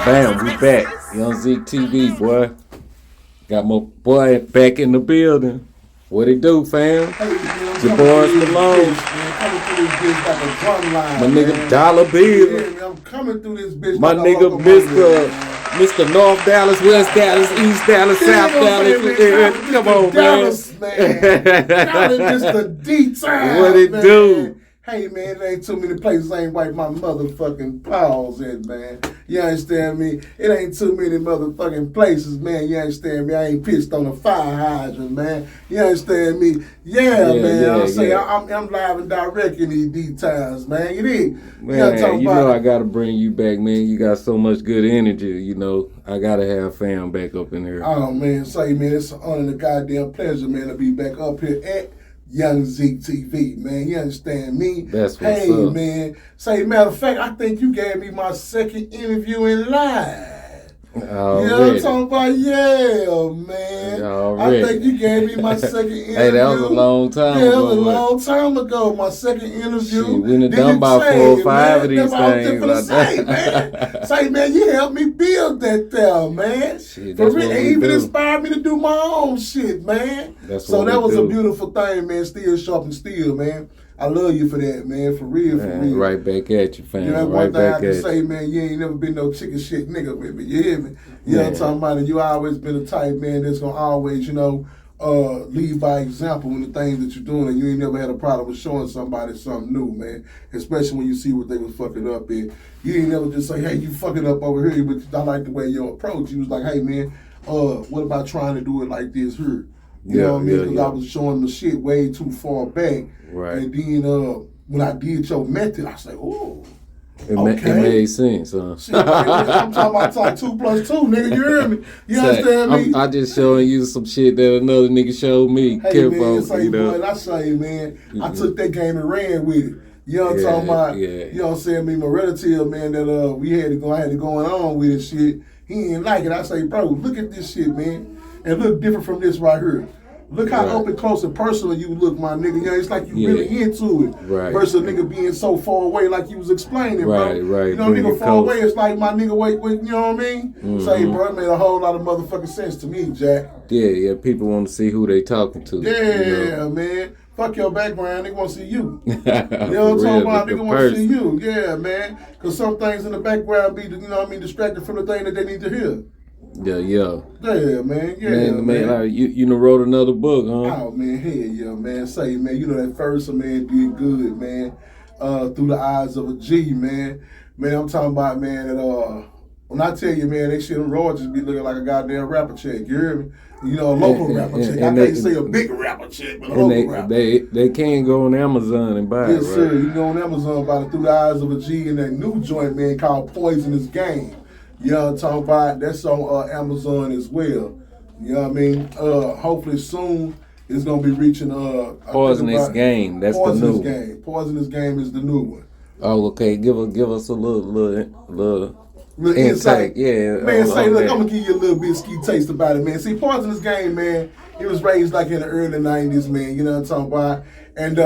Bam, we back. Young Zeke TV, boy. Got my boy back in the building. What it do, fam? Your boys Malone. My nigga Dollar Bill. I'm coming through this bitch. My nigga Mr. North Dallas, West Dallas, East Dallas, South Dallas. Come on, Dallas, man. Mr. D-Town. What it do? Hey, man, it ain't too many places I ain't wipe my motherfucking paws in, man. You understand me? It ain't too many motherfucking places, man. You understand me? I ain't pissed on a fire hydrant, man. You understand me? Yeah, man. I'm live and direct in these D-Towns, man. You dig? Man, you know I gotta bring you back, man. You got so much good energy, you know. I gotta have fam back up in here. Oh, man. Say, man, it's an honor and a goddamn pleasure, man, to be back up here at Young Zeke TV, man. You understand me? That's what's hey, up. Man. Say, matter of fact, I think you gave me my second interview in live. Already. You know what I'm talking about? Yeah, man. Already. I think you gave me my second interview. Hey, that was a long time ago. Yeah, that was a long time ago. My second interview. Shit, we done done about 4 or 5 of these things. Say, man, you helped me build that there, man. Shit, for real, it even inspired me to do my own shit, man. So that was a beautiful thing, man. Still sharp and still, man. I love you for that, man. For real, for real. Right back at you, fam. You know, right one thing I can say, man, you ain't never been no chicken shit nigga with me. You hear me? You know what I'm talking about? And you always been the type, man, that's gonna always, you know, lead by example in the things that you're doing, and you ain't never had a problem with showing somebody something new, man. Especially when you see what they was fucking up in. You ain't never just say, hey, you fucking up over here, but I like the way your approach. You was like, hey, man, what about trying to do it like this here? You know what I mean? Because I was showing the shit way too far back. Right. And then when I did your method, I said, oh, it made sense, huh? Shit, I'm talking about like 2 plus 2, nigga. You hear me? You understand me? I just showing you some shit that another nigga showed me. Hey, man, say, boy, I say, man, I took that game and ran with it. You know what I'm talking about? Yeah. You know what I'm saying? Me, my relative, man, that I had to going on with and shit. He ain't like it. I say, bro, look at this shit, man. And look different from this right here. Look how open, close, and personal you look, my nigga. You know, it's like you really into it. Right. Versus a nigga being so far away like you was explaining, bro. Right. You know, nigga far away, it's like my nigga wait, you know what I mean? Mm-hmm. Say, bro, it made a whole lot of motherfucking sense to me, Jack. Yeah, people want to see who they talking to. Yeah, you know? man. Fuck your background, nigga want to see you. You know what I'm talking about? Nigga want to see you. Yeah, man. Because some things in the background be, you know what I mean, distracted from the thing that they need to hear. Yeah, man. Man, like, you wrote another book, huh? Oh, man, hell yeah, man. Say, man, you know that first one, man, did good, man. Through the eyes of a G, man. Man, I'm talking about, man, that, when I tell you, man, they shit on royalties be looking like a goddamn rapper check. You hear me? You know, a local rapper check. I can't say a big rapper check, but a local rapper. They can go on Amazon and buy it, right? Yes, sir. You can go on Amazon and buy it Through the Eyes of a G and that new joint, man, called Poisonous Game. You know what I'm talking about? That's on Amazon as well. You know what I mean? Hopefully soon it's gonna be reaching Poisonous Game. That's the new Game. Poisonous Game is the new one. Oh, okay. Give us a little insight. Yeah. Man, say, look, I'm gonna give you a little bit ski taste about it, man. See, Poisonous Game, man, it was raised like in the early 90s, man. You know what I'm talking about? And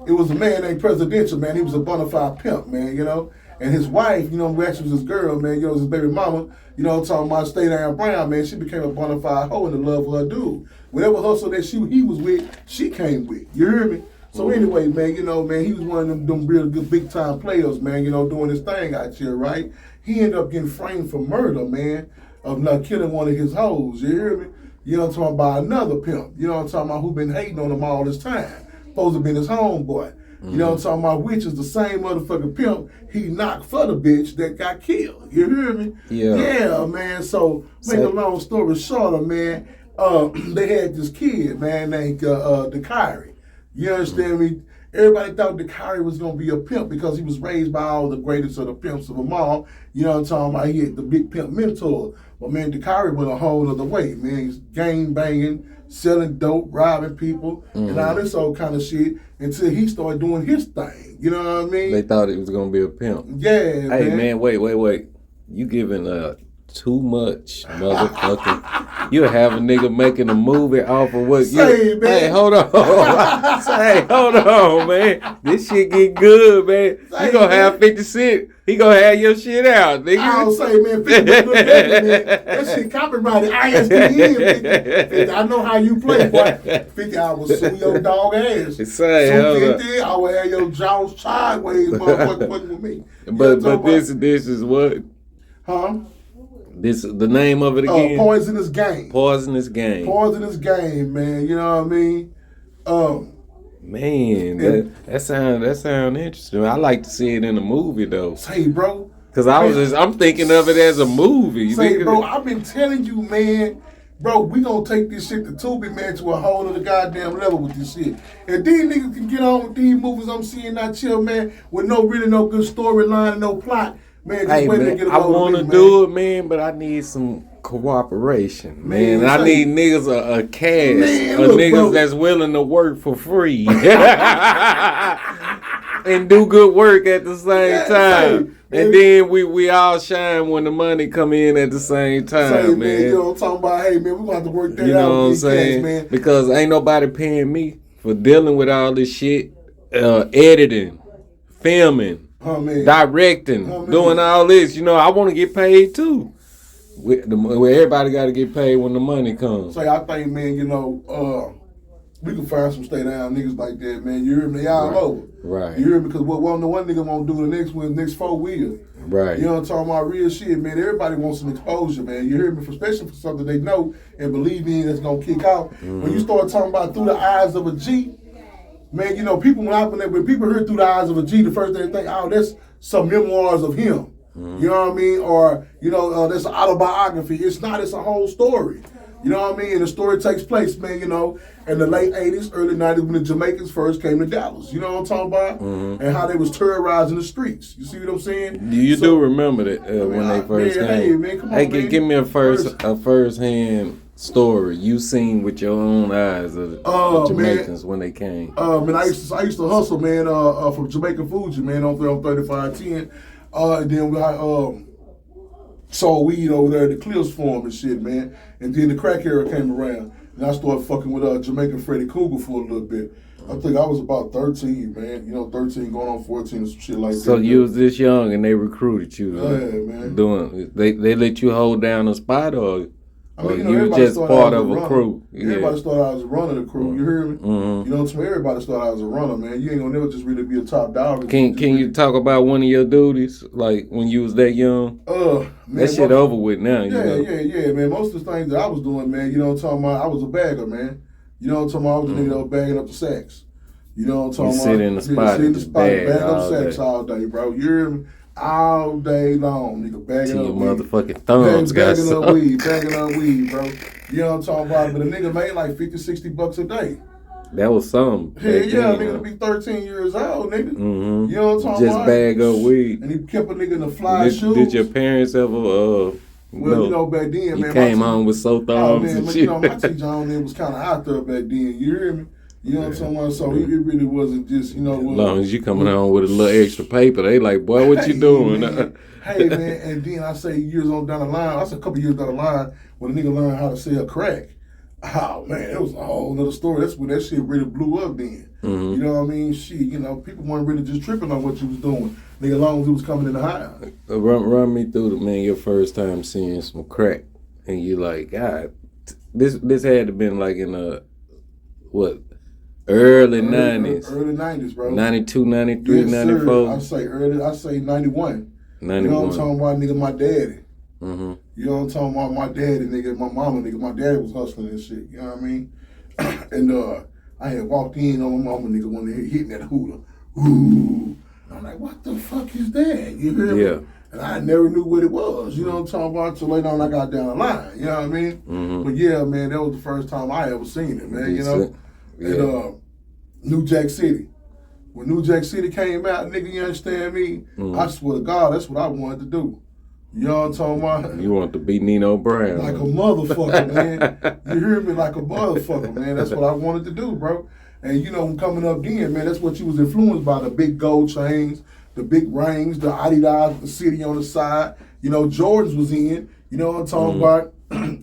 it was a man named Presidential, man. He was a bona fide pimp, man, you know. And his wife, you know, who actually was his girl, man, you know, his baby mama, you know, talking about Stay Down Brown, man, she became a bona fide hoe in the love of her dude. Whatever hustle that he was with, she came with. You hear me? So anyway, man, you know, man, he was one of them real good big time players, man, you know, doing his thing out here, right? He ended up getting framed for murder, man, of not killing one of his hoes. You hear me? You know, I'm talking about another pimp. You know, I'm talking about who been hating on him all this time. Supposed to be his homeboy. You know what I'm talking about? Which is the same motherfucking pimp he knocked for the bitch that got killed. You hear me? Yeah, man. So, make a long story shorter, man, they had this kid, man, named Dakari. You understand me? Everybody thought Dakari was going to be a pimp because he was raised by all the greatest of the pimps of them all. You know what I'm talking about? He had the big pimp mentor. But, man, Dakari went a whole other way, man. He's gang banging, selling dope, robbing people, and all this old kind of shit until he started doing his thing. You know what I mean? They thought it was going to be a pimp. Yeah, Hey, man, wait. You giving too much, motherfucking. You have a nigga making a movie off of what Say you. it, man. Hey, hold on. Say, hold on, man. This shit get good, man. Say You gonna it, have man. 50 Cent. He gonna have your shit out, nigga. I don't say, man, 50 look heavy, man. That shit copyrighted. ISBN 50. I know how you play, boy. 50, I will sue your dog ass. Say, Sue 50, I will have your jaws sideways, motherfucker, fucking with me. But this is what? Huh? This the name of it again? Poisonous Game. Poisonous Game. Poisonous Game, man. You know what I mean? Man, that sound interesting. I like to see it in a movie though. Say, bro. Cause I'm thinking of it as a movie. Say, bro, I've been telling you, man. Bro, we gonna take this shit to Tubi, man, to a whole other goddamn level with this shit. If these niggas can get on with these movies I'm seeing not chill, man, with no good storyline and no plot, man, just wait to get I want to do it, man, but I need some cooperation, man. Man, I need niggas a cast, man, of look, niggas bro. that's willing to work for free and do good work at the same time. And then we all shine when the money come in at the same time, Say, man. You know what I'm talking about? Hey, man, we gonna have to work that You out know what I'm with these saying? cats, man. Because ain't nobody paying me for dealing with all this shit, editing, filming, Man. directing, Man. doing all this. You know, I want to get paid too. Where everybody got to get paid when the money comes. Say, I think, man, you know, we can find some stay down niggas like that, man. You hear me? They all over. Right. You hear me? Because what one nigga won't do the next 4 will. Right. You know what I'm talking about? Real shit, man. Everybody wants some exposure, man. You hear me? Especially for something they know and believe in that's gonna kick out. When you start talking about through the eyes of a G, man, you know, people when people hear through the eyes of a G, the first thing they think, oh, that's some memoirs of him. You know what I mean? Or, you know, that's an autobiography. It's not, it's a whole story. You know what I mean? And the story takes place, man, you know, in the late 80s, early 90s when the Jamaicans first came to Dallas. You know what I'm talking about? And how they was terrorizing the streets. You see what I'm saying? You do remember that when they first came? Hey, man, come on, hey, man. give me a first-hand story you seen with your own eyes of the Jamaicans when they came. Man, I used to hustle, man, from Jamaican Fuji, man, on 3510. And then we sold weed over there at the Cliffs Farm and shit, man. And then the crack era came around, and I started fucking with Jamaican Freddy Cougar for a little bit. I think I was about 13, man. You know, 13 going on 14 or some shit like that. So you was this young and they recruited you? Yeah, man. They let you hold down a spot or? I mean, you you know, was everybody just started part out as of a runner. crew. Everybody started out as a runner of the crew. You hear me? Mm-hmm. You know what I'm saying? Everybody started out as a runner, man. You ain't gonna never just really be a top dog. Can you talk about one of your duties, like when you was that young? Man, that shit over with now. Yeah, man. Most of the things that I was doing, man, you know what I'm talking about? I was a bagger, man. You know what I'm talking about? I was the nigga that was bagging up the sacks. You know what I'm talking about? Sit in the spot and just bag up sacks all day, bro. You hear me? All day long, nigga, bagging up your weed. motherfucking thumbs got bagging up weed, bro. You know what I'm talking about? But a nigga made like $50-$60 a day. That was something. Yeah, nigga be 13 years old, nigga. Mm-hmm. You know what I'm talking about? Just bag up weed. And he kept a nigga in the fly shoes. Did your parents ever Well, you know, back then, man. You came home with sore thumbs and shit. You know, my teacher on there was kind of out there back then. You hear me? You know what I'm talking about? So it really wasn't just, you know. As long as you coming home with a little extra paper, they like, boy, what you doing? Hey, man, and then I say years on down the line, I said a couple years down the line, when a nigga learned how to sell crack. Oh, man, it was a whole nother story. That's when that shit really blew up then. Mm-hmm. You know what I mean? Shit, you know, people weren't really just tripping on what you was doing. Nigga, as long as it was coming in the house. Run me through your first time seeing some crack. And you like, God, this had to been like in early 90s. Early 90s, bro. 92, 93, yes, 94. I say 91. 91. You know what I'm talking about, nigga, my daddy. Mm-hmm. You know what I'm talking about, my daddy, nigga, my mama, nigga. My daddy was hustling and shit, you know what I mean? And I had walked in on my mama, nigga, when they hitting that hooter. Ooh. I'm like, what the fuck is that? You hear me? Yeah. And I never knew what it was, you know what I'm talking about, till later on I got down the line, you know what I mean? Mm-hmm. But yeah, man, that was the first time I ever seen it, man, you know? Yeah. And New Jack City. When New Jack City came out, nigga, you understand me? Mm-hmm. I swear to God, that's what I wanted to do. You know what I'm talking about? You want to be Nino Brown. Like a motherfucker, man. You hear me? Like a motherfucker, man. That's what I wanted to do, bro. And you know, coming up then, man, that's what you was influenced by, the big gold chains, the big rings, the Adidas, the city on the side. You know, Jordans was in. You know what I'm talking about?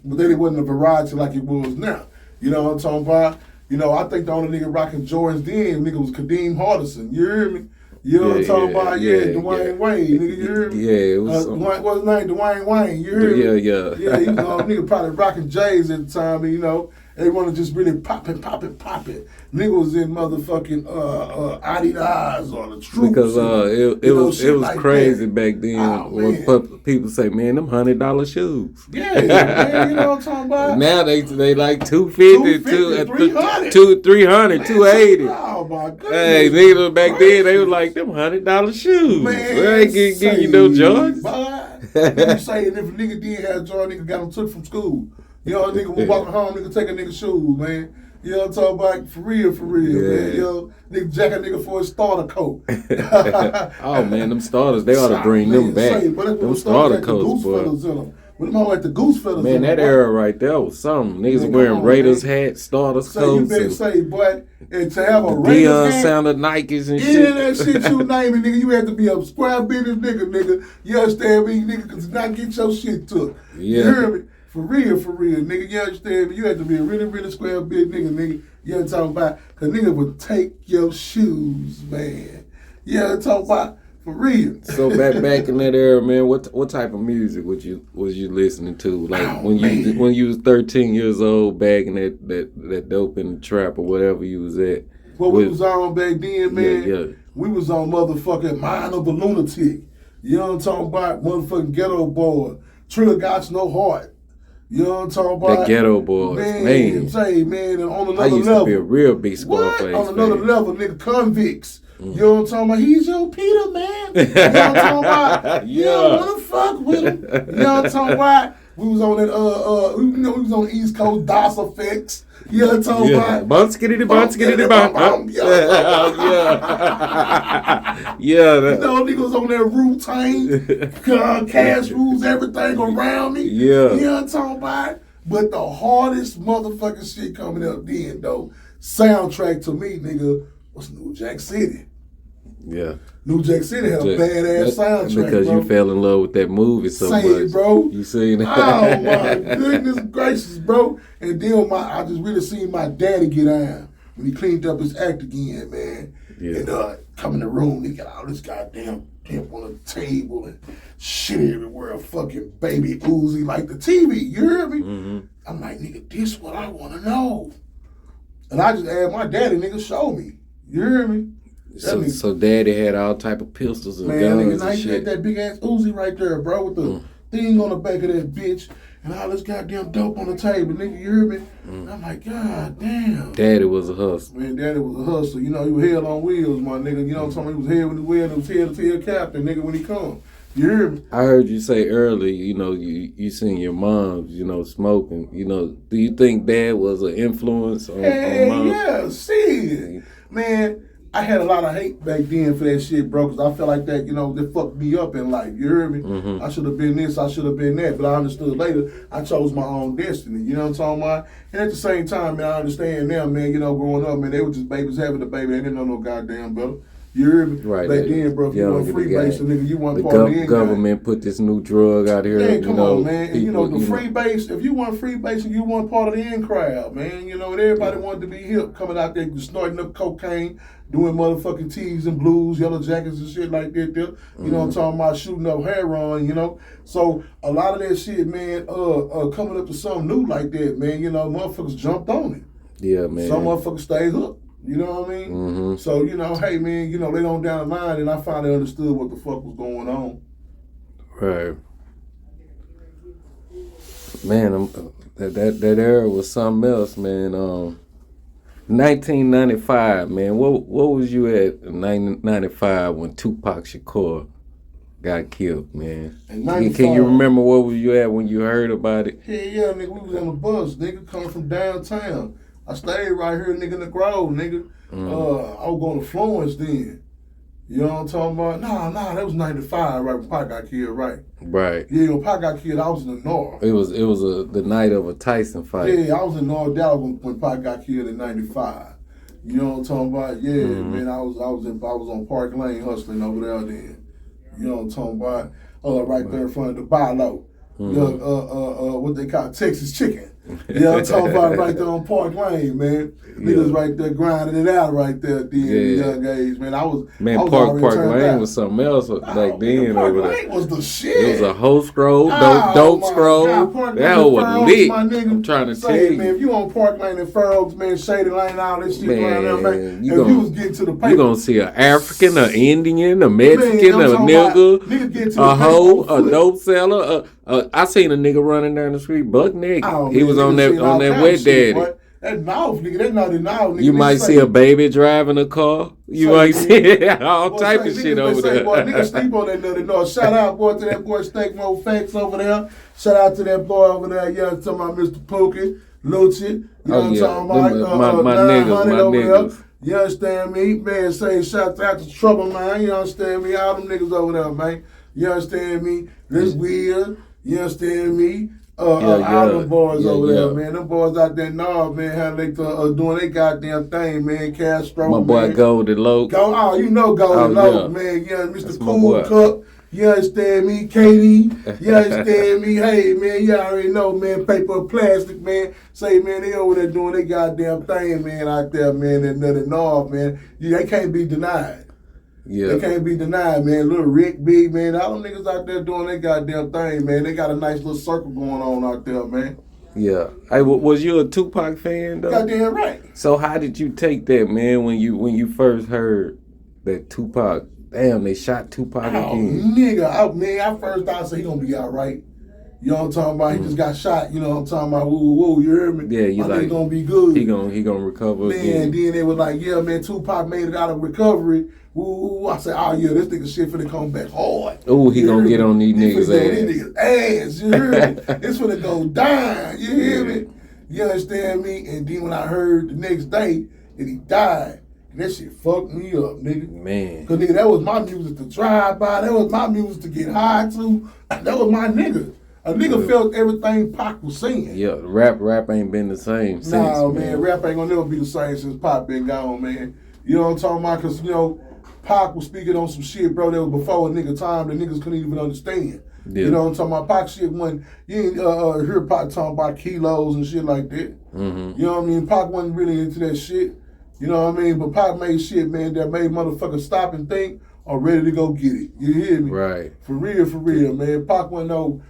But then it wasn't a variety like it was now. You know what I'm talking about? You know, I think the only nigga rocking Jordans then, nigga, was Kadeem Hardison. You hear me? You know what I'm talking about? Yeah, Dwayne Wayne, nigga, you hear me? Yeah, it was. What's his name? Dwayne Wayne, you hear me? Yeah. Yeah, he was nigga probably rocking J's at the time, and, you know, everyone was just really popping. Nigga was in motherfucking Adidas or the Troops. Because it was like crazy that. back then. Oh, When people say, man, them $100 shoes. Yeah, man, you know what I'm talking about? Now they like $250, $300, $280, $280. Oh my goodness! Hey, niggas back then they was like them $100 shoes. Man, they ain't give you no Jordans. You say if a nigga did have Jordan, nigga got them took from school. You know, a nigga was walking home, nigga take a nigga shoes, man. You know what I'm talking about? For real, man. You know, nigga jack a nigga for his starter coat. Oh man, them starters, they ought to bring them back. Them starter coats, boy. With them all like the goose feathers. Man, that era right there was something. Niggas man, wearing Raiders hats, starters say, coats. You better say, boy, and to have a Raiders Deion hat, sounded Nikes and any shit. of that shit you name it, nigga, you had to be a square business nigga. You understand me, nigga, because not get your shit took. Yeah. You hear me? For real, nigga. You understand me? You had to be a really square business nigga. You know what I'm talking about? Because nigga would take your shoes, man. You know what I'm talking about? For real. So back in that era, man, what type of music was you listening to? Like when you was 13 years old, back in that dope in the trap or whatever you was at. What we was on back then, man? Yeah. We was on motherfucking Mind of a Lunatic. You know what I'm talking about? Motherfucking Ghetto Boy. Triller Got No Heart. You know what I'm talking about? That Ghetto Boys, man. Say, man, and on another I used level. to be a real big Scarface. On another level, nigga, Convicts. You know what I'm talking about? He's your Peter, man. You know what I'm talking about? You don't want to fuck with him. You know what I'm talking about? We was on that, we was on East Coast DOS Effects. You know what I'm talking about? Bum skitty bum. Yeah. You know, niggas on that routine, cash rules, everything around me. Yeah. You know what I'm talking about? But the hardest motherfucking shit coming up then, though, soundtrack to me, nigga, was New Jack City. Yeah. New Jack City had a badass soundtrack, because bro. you fell in love with that movie so much. It, bro. You seen it? Oh, my goodness gracious, bro. And then I just really seen my daddy get on when he cleaned up his act again, man. Yeah. And come in the room, he got all this goddamn pimp on the table and shit everywhere, fucking baby Uzi like the TV. You hear me? Mm-hmm. I'm like, nigga, this what I want to know. And I just asked my daddy, nigga, show me. You hear me? So daddy had all type of pistols and guns nigga, and he shit. had that big ass Uzi right there, bro, with the thing on the back of that bitch and all this goddamn dope on the table, nigga, you hear me? I'm like, God damn. Daddy was a hustler. Man, daddy was a hustler. You know, he was hell on wheels, my nigga. You know what I'm talking about? He was head with the wheel and he was tail captain, nigga, when he come. You hear me? I heard you say earlier, you know, you seen your mom, you know, smoking. You know, do you think dad was an influence on mom? Yeah, see, man. I had a lot of hate back then for that shit, bro, because I felt like that, you know, that fucked me up in life. You hear me? Mm-hmm. I should have been this, I should have been that, but I understood later I chose my own destiny. You know what I'm talking about? And at the same time, man, I understand now, man, you know, growing up, man, they were just babies having a baby. They didn't know no goddamn better. You hear me? Right. Back then, bro, if you weren't freebasing, nigga, you weren't part of the government put this new drug out here. Man, come on, man. People, you know, the freebase, if you weren't freebasing, you weren't part of the in crowd, man. You know, and everybody wanted to be hip, coming out there snorting up cocaine, doing motherfucking tees and blues, yellow jackets and shit like that there. You know what I'm talking about, shooting up heroin, you know. So a lot of that shit, man, coming up to something new like that, man, you know, motherfuckers jumped on it. Yeah, man. Some motherfuckers stayed hooked. You know what I mean? Mm-hmm. So, you know, hey, man, you know, later on down the line, and I finally understood what the fuck was going on. Right. Man, that era was something else, man. 1995, man. What was you at in 1995 when Tupac Shakur got killed, man? Can you remember where was you at when you heard about it? Yeah, nigga, we was on the bus, nigga, coming from downtown. I stayed right here, nigga, in the Grove, nigga. I was going to Florence then. You know what I'm talking about? Nah, that was 95, right, when Pac got killed, right? Right. Yeah, when Pac got killed, I was in the North. It was the night of a Tyson fight. Yeah, I was in North Dallas when Pac got killed in 95. You know what I'm talking about? Yeah, man, I was on Park Lane hustling over there then. You know what I'm talking about? Right there in front of the Bilo. What they call Texas chicken. Yeah, I'm talking about right there on Park Lane, man. Niggas right there grinding it out right there at the young age, man. I was Park Lane was something else back then. Park Lane was the shit. It was a whole scroll, dope scroll. That was lit. I'm trying to tell you, man. If you on Park Lane and Fur Oaks, man, Shady Lane, all that shit around there, man. You was getting to the paper, you gonna see an African, an Indian, a Mexican, a nigga, a hoe, a dope seller. I seen a nigga running down the street buck naked. He was on that wet daddy. Boy. That mouth, nigga. That naughty now, nigga. You might see a baby driving a car. You might see all type of shit over there. Boy, niggas sleep on that nutty north. Shout out, boy, to that boy Steak Mo Facts over there. Shout out to that boy over there. Yeah, I'm talking about Mr. Pookie, Lucci. You know what I'm talking about? My niggas. You understand me? Man, say shout out to Trouble, man. You understand me? All them niggas over there, man. You understand me? This weird. You understand me? All them boys over there, man. Them boys out there now, man, how they doing their goddamn thing, man. Castro, my boy, man. Golden Loke. You know Golden Loke, man. Yeah, Mr. Cool Cup. You understand me? Katie. You understand me? Hey, man, you already know, man. Paper or plastic, man. Say, man, they over there doing their goddamn thing, man, out there, man. That nothing north, man. They can't be denied. Yeah. They can't be denied, man. Little Rick, Big, man. All them niggas out there doing their goddamn thing, man. They got a nice little circle going on out there, man. Yeah. Hey, was you a Tupac fan, though? Goddamn right. So how did you take that, man, when you first heard that Tupac, damn, they shot Tupac again? Nigga, I first thought, he gonna be all right. You know what I'm talking about? He just got shot. You know what I'm talking about? Woo, you heard me? Yeah, you like, gonna be good. He gonna recover again. And then they was like, yeah, man, Tupac made it out of recovery. Woo, I said, oh yeah, this nigga shit finna come back hard. Oh, he gonna get on these niggas' ass. You heard me? It's finna go down. You hear me? You understand me? And then when I heard the next day that he died, that shit fucked me up, nigga. Man. Cause nigga, that was my music to drive by. That was my music to get high to. That was my nigga. A nigga felt everything Pac was saying. Yeah, rap ain't been the same since. Nah, man, rap ain't gonna never be the same since Pac been gone, man. You know what I'm talking about? Cause, you know, Pac was speaking on some shit, bro, that was before a nigga time that niggas couldn't even understand. Yeah. You know what I'm talking about? Pac shit when you ain't hear Pac talking about kilos and shit like that. Mm-hmm. You know what I mean? Pac wasn't really into that shit. You know what I mean? But Pac made shit, man, that made motherfuckers stop and think or ready to go get it. You hear me? Right. For real, man. Pac wasn't no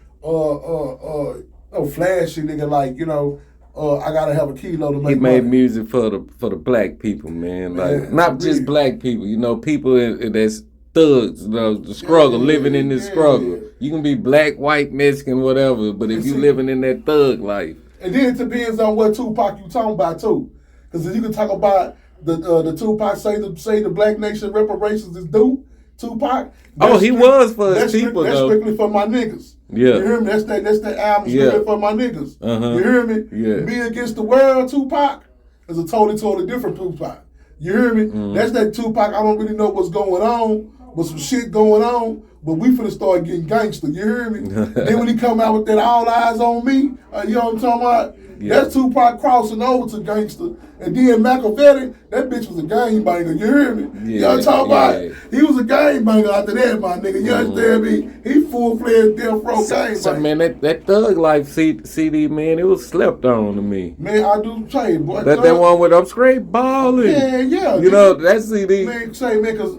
flashy nigga like, you know, I gotta have a kilo to make He made money. music for the black people, man. Like not just black people, you know, people that's thugs, you know, the struggle, living in this struggle. Yeah. You can be black, white, Mexican, whatever, but if you living in that thug life. And then it depends on what Tupac you talking about too. Cause if you can talk about the Tupac say the black nation reparations is due, Tupac. He was for his people, that's though. That's strictly for my niggas. Yeah. You hear me? That's that album strictly for my niggas. Uh-huh. You hear me? Yeah. Me Against the World, Tupac, is a totally different Tupac. You hear me? Mm-hmm. That's that Tupac, I don't really know what's going on, but some shit going on, but we finna start getting gangster. You hear me? Then when he come out with that All Eyes on Me, you know what I'm talking about? Yeah. That's Tupac crossing over to gangster. And then Machiavelli, that bitch was a gangbanger. You hear me? Yeah, you know what I'm talking about? He was a gangbanger after that, my nigga. You understand me? He full-fledged death row gangbanger. So, man, that Thug Life CD, man, it was slept on to me. Man, I do say, boy. That one with I'm straight balling. Yeah. You know, that CD. Man, because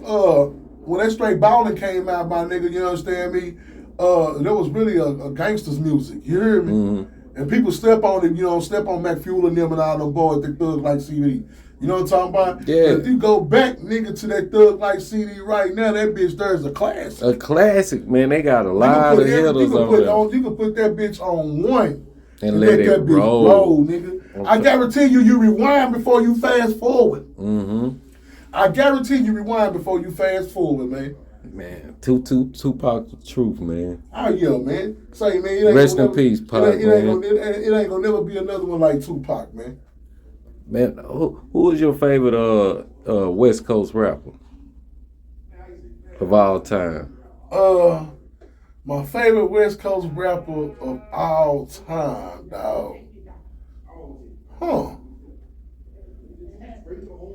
when that Straight Ballin' came out, my nigga, you understand me? There was really a gangster's music. You hear me? Mm-hmm. And people step on it, you know, step on McFuel and them and all them boys, that Thug Life CD. You know what I'm talking about? Yeah. If you go back, nigga, to that Thug Life CD right now, that bitch there's a classic. A classic, man. They got a lot of hitters on there. You can put that bitch on one and let that bitch roll, nigga. Okay. I guarantee you rewind before you fast forward. Mm-hmm. I guarantee you rewind before you fast forward, man. Man, Tupac the truth, man. Oh yeah, man. Say, man, it ain't rest in peace, Pac. It ain't gonna never be another one like Tupac, man. Man, who is your favorite West Coast rapper of all time? My favorite West Coast rapper of all time, dog. Huh.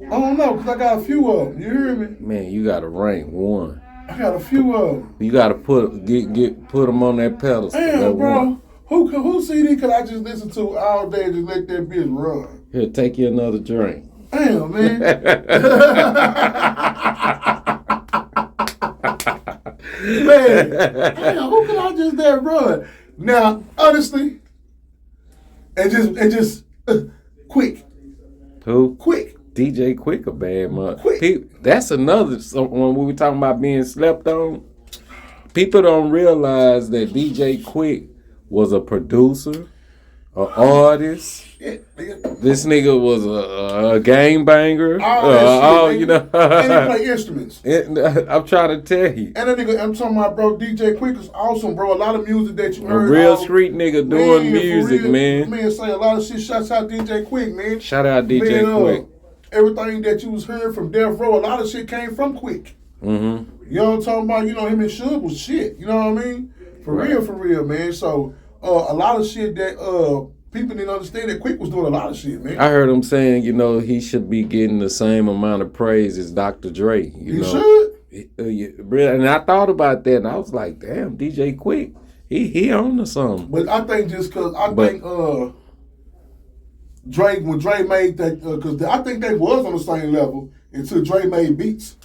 I don't know, because I got a few of them. You hear me? Man, you got to rank one. I got a few of them. You gotta put them on that pedestal. Damn, bro. Who CD could I just listen to all day and just let that bitch run? Here, take you another drink. Damn, man. Man, damn, who could I just let run? Now, honestly, and just Quick. Who? Quick. DJ Quick a bad mother. Quick. That's another when we were talking about being slept on. People don't realize that DJ Quick was a producer, an artist. Yeah. This nigga was a game banger. All you know. And he play instruments. I'm trying to tell you. And that nigga, I'm talking about, bro, DJ Quick is awesome, bro. A lot of music that you heard. A real street nigga doing music, real, man. Man, say a lot of shit. Shouts out DJ Quick, man. Shout out DJ Quick. Everything that you was hearing from Death Row, a lot of shit came from Quick. Mm-hmm. You know what I'm talking about? You know, him and Suge was shit. You know what I mean? For real, man. So, a lot of shit that people didn't understand that Quick was doing a lot of shit, man. I heard him saying, you know, he should be getting the same amount of praise as Dr. Dre. You know? Should? And I thought about that, and I was like, damn, DJ Quick, he on to something. But I think just because think Drake, when Dre made that, because I think they was on the same level until Dre made beats.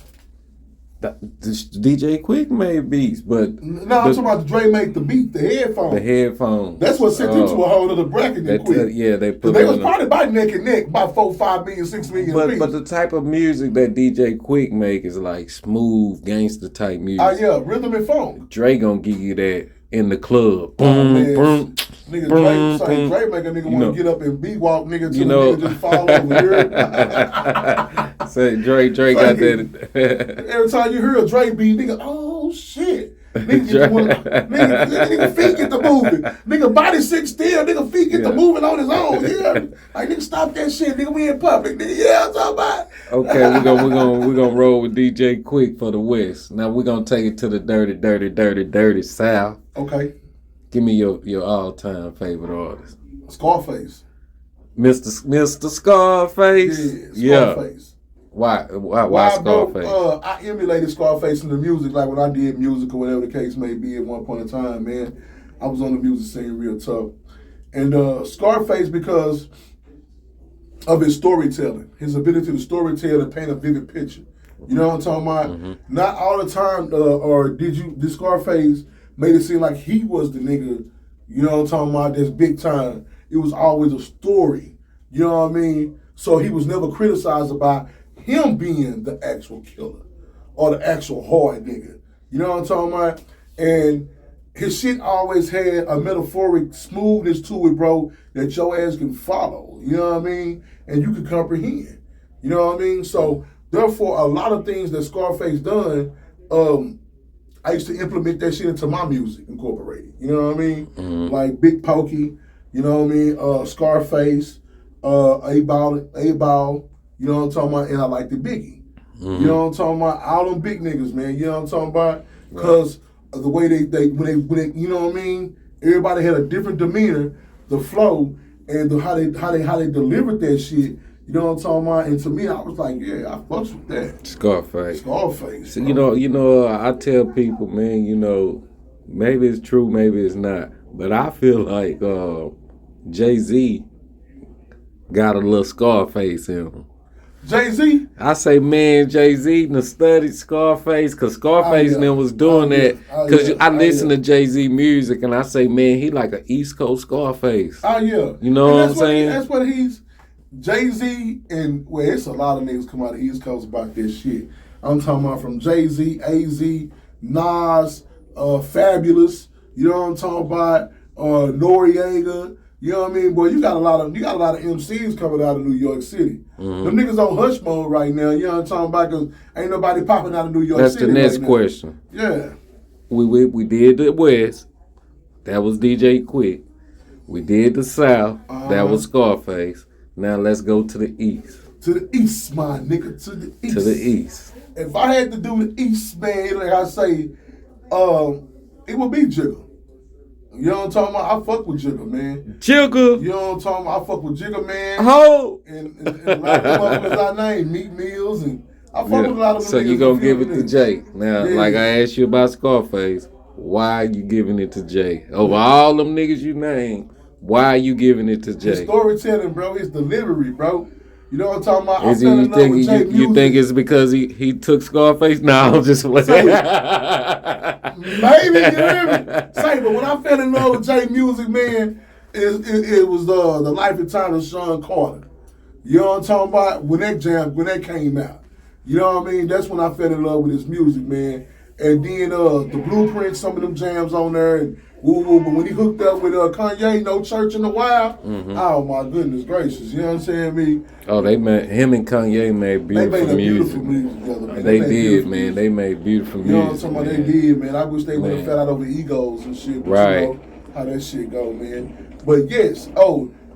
DJ Quick made beats, but no, I'm talking about the Dre made the beat, the headphones. The headphones. That's what sent them to a whole other bracket than Quick. They put. They was probably by neck and neck, about 4, 5 million, 6 million. But the type of music that DJ Quick make is like smooth gangster type music. Yeah, rhythm and funk. Dre gonna give you that in the club. Boom, boom. Nigga, Dre make a nigga want to get up and beat walk, nigga, till the nigga just fall over here. Say Dre got that. Every time you hear a Dre beat, nigga, oh shit. Nigga feet get to moving. Nigga body sit still, nigga feet get to moving on his own. Yeah. Like nigga stop that shit, nigga, we in public, nigga. Yeah, I'm talking about. Okay, we're gonna roll with DJ Quick for the West. Now we're gonna take it to the dirty South. Okay. Give me your all-time favorite artist. Scarface. Mr. Scarface. Yeah, Scarface. Why Scarface? Bro, I emulated Scarface in the music, like when I did music or whatever the case may be at one point in time, man. I was on the music scene real tough. And Scarface, because of his storytelling, his ability to storytell and paint a vivid picture. You know what I'm talking about? Mm-hmm. Not all the time, or did Scarface made it seem like he was the nigga, you know what I'm talking about, that's big time. It was always a story, you know what I mean? So he was never criticized about him being the actual killer or the actual hard nigga. You know what I'm talking about? And his shit always had a metaphoric smoothness to it, bro, that your ass can follow. You know what I mean? And you can comprehend. You know what I mean? So therefore, a lot of things that Scarface done, I used to implement that shit into my music, incorporated. You know what I mean? Mm-hmm. Like Big Pokey, you know what I mean? Scarface, A-Ball, you know what I'm talking about? And I like the Biggie. Mm-hmm. You know what I'm talking about? All them big niggas, man. You know what I'm talking about? Because the way they when they, you know what I mean? Everybody had a different demeanor, the flow, and how they delivered that shit. You know what I'm talking about? And to me, I was like, yeah, I fucks with that. Scarface. So, you know, I tell people, man, you know, maybe it's true, maybe it's not, but I feel like Jay-Z got a little Scarface in him. Jay-Z? I say, man, Jay-Z done studied Scarface, because Scarface then was doing that. Because I listen to Jay-Z music, and I say, man, he like an East Coast Scarface. Oh, yeah. You know what I'm saying? That's what he's... Jay-Z, and well, it's a lot of niggas come out of the East Coast about this shit. I'm talking about from Jay-Z, AZ, Nas, Fabulous, you know what I'm talking about, Noriega, you know what I mean? Boy, you got a lot of MCs coming out of New York City. Mm-hmm. Them niggas on hush mode right now, you know what I'm talking about, because ain't nobody popping out of New York City. That's the next question. Yeah. We did the West, that was DJ Quick. We did the South, that was Scarface. Now let's go to the East. To the East, my nigga. To the East. To the East. If I had to do the East, man, like I say, it would be Jigga. You know what I'm talking about? I fuck with Jigga, man. Jigga? You know what I'm talking about? I fuck with Jigga, man. Ho! And a lot of motherfuckers I name, Meat Mills and I fuck with a lot of them. So you gonna give it to Jay. Now, like I asked you about Scarface, why you giving it to Jay? Over all them niggas you name, why are you giving it to Jay? His storytelling, bro. His delivery, bro. You know what I'm talking about? You think it's because he took Scarface? No, I'm just maybe, you hear me? Say, but when I fell in love with Jay music, man, it was the Life and Times of Sean Carter. You know what I'm talking about? When that came out. You know what I mean? That's when I fell in love with his music, man. And then the Blueprint, some of them jams on there, and woo. But when he hooked up with Kanye, No Church in the Wild, oh my goodness gracious, you know what I'm saying? Him and Kanye made beautiful music together, man. They did, man. They made beautiful music. You know what I'm talking about? They did, man. I wish they would have fell out over egos and shit. But right. You know how that shit go, man. But yes,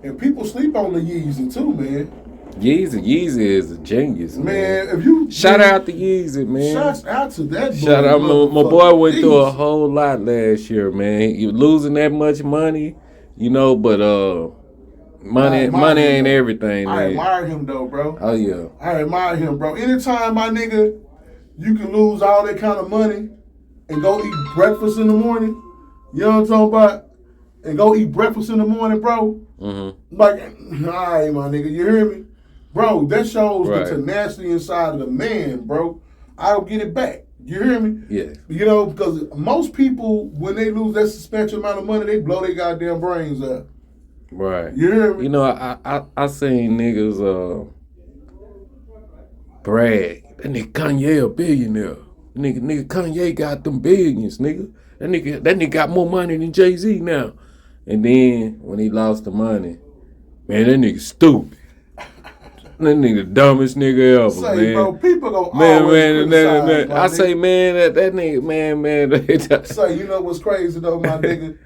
and people sleep on the Yeezy too, man. Yeezy is a genius, man. If you shout out to Yeezy, man. Shouts out to that boy. Shout out, my boy went through a whole lot last year, man. He was losing that much money, you know, but money ain't everything, man. I admire him though, bro. Oh yeah. I admire him, bro. Anytime, my nigga, you can lose all that kind of money and go eat breakfast in the morning, you know what I'm talking about? And go eat breakfast in the morning, bro. Like, all right, my nigga, you hear me? Bro, that shows the tenacity inside of the man, bro. I'll get it back. You hear me? Yeah. You know, because most people, when they lose that substantial amount of money, they blow their goddamn brains up. Right. You hear me? You know, I seen niggas brag. That nigga Kanye a billionaire. Nigga Kanye got them billions, nigga. That nigga got more money than Jay-Z now. And then when he lost the money, man, that nigga stupid. That nigga the dumbest nigga ever, man. Bro, people gonna always criticize, I say, man, that nigga, man. Say, you know what's crazy though, my nigga?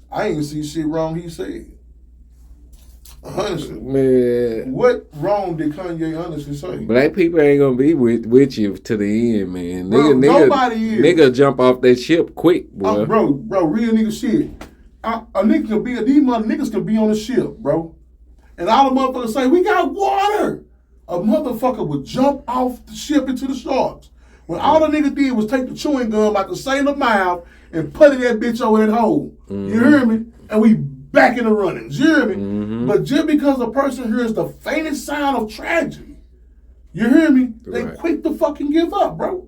I ain't see shit wrong he said. Honestly. Man. What wrong did Kanye honestly say? Black people ain't gonna be with you to the end, man. Bro, nobody is. Nigga jump off that ship quick, boy. Bro, real nigga shit. A nigga can be, these mother niggas can be on a ship, bro. And all the motherfuckers say, we got water. A motherfucker would jump off the ship into the sharks. When all the nigga did was take the chewing gum like a sailor mouth and put it that bitch over that hole. You hear me? And we back in the runnings. You hear me? But just because a person hears the faintest sound of tragedy, you hear me? They quick to fucking give up, bro.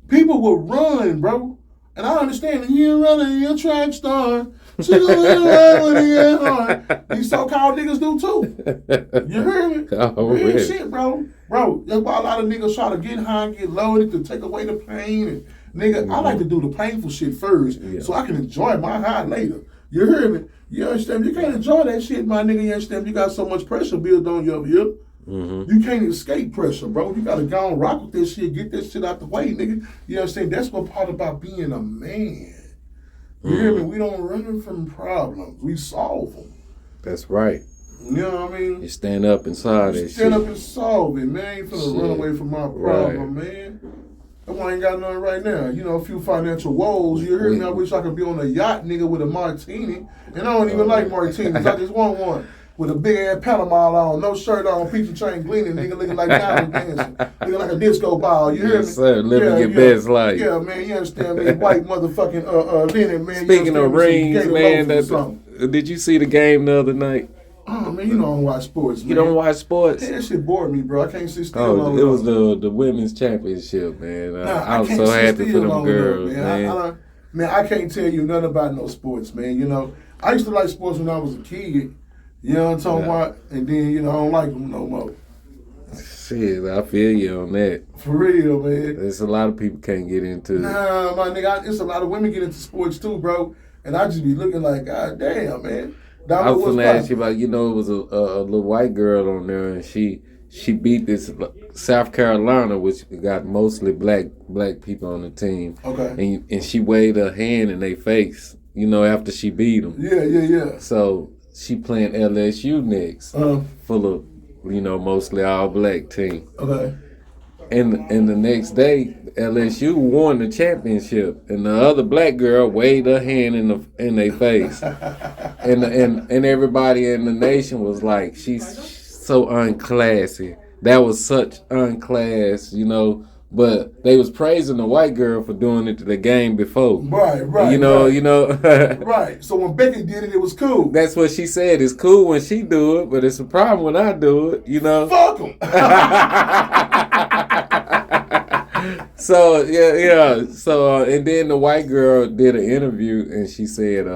People will run, bro. And I understand that you're running, you're a track star. She gonna run when he get hard. These so-called niggas do too. You hear me? Real shit, bro. Bro, that's why a lot of niggas try to get high and get loaded to take away the pain. And nigga, I like to do the painful shit first so I can enjoy my high later. You hear me? You understand? You can't enjoy that shit, my nigga. You understand? You got so much pressure built on your hip. You can't escape pressure, bro. You gotta go and rock with this shit, get that shit out the way, nigga. You understand? That's what part about being a man. You hear me? We don't run from problems. We solve them. That's right. You know what I mean? You stand up and solve that shit. Stand up and solve it, man. I ain't finna run away from my problem, man. That's why I ain't got nothing right now. You know, a few financial woes. You hear me? I wish I could be on a yacht, nigga, with a martini. And I don't even like martinis. I just want one. With a big ass Panama on, no shirt on, peach and chain gleaming, nigga looking like diamond dancing, looking like a disco ball. You hear me? Sir, living your best life. Yeah, man, you understand me? White motherfucking linen, man. Speaking of rings, man, did you see the game the other night? Oh man, you don't watch sports, man. You don't watch sports? That shit bored me, bro. I can't sit still. Oh, it was the women's championship, man. I was so happy for them girls, man. I can't tell you nothing about no sports, man. You know, I used to like sports when I was a kid. You know what I'm talking about? And then, you know, I don't like them no more. Shit, I feel you on that. For real, man. There's a lot of people can't get into it. Nah, my nigga, it's a lot of women get into sports too, bro. And I just be looking like, God damn, man. I was gonna ask you about, you know, it was a little white girl on there, and she beat this South Carolina, which got mostly black people on the team. Okay. And she waved her hand in their face, you know, after she beat them. Yeah. So she playing LSU next, full of, you know, mostly all black team. Okay. And the next day, LSU won the championship, and the other black girl waved her hand in their face, and everybody in the nation was like, she's so unclassy. that was such unclass, you know. But they was praising the white girl for doing it to the game before. Right. You know. Right. So when Becky did it, it was cool. That's what she said. It's cool when she do it, but it's a problem when I do it, you know. Fuck them. So, yeah. So, and then the white girl did an interview, and she said,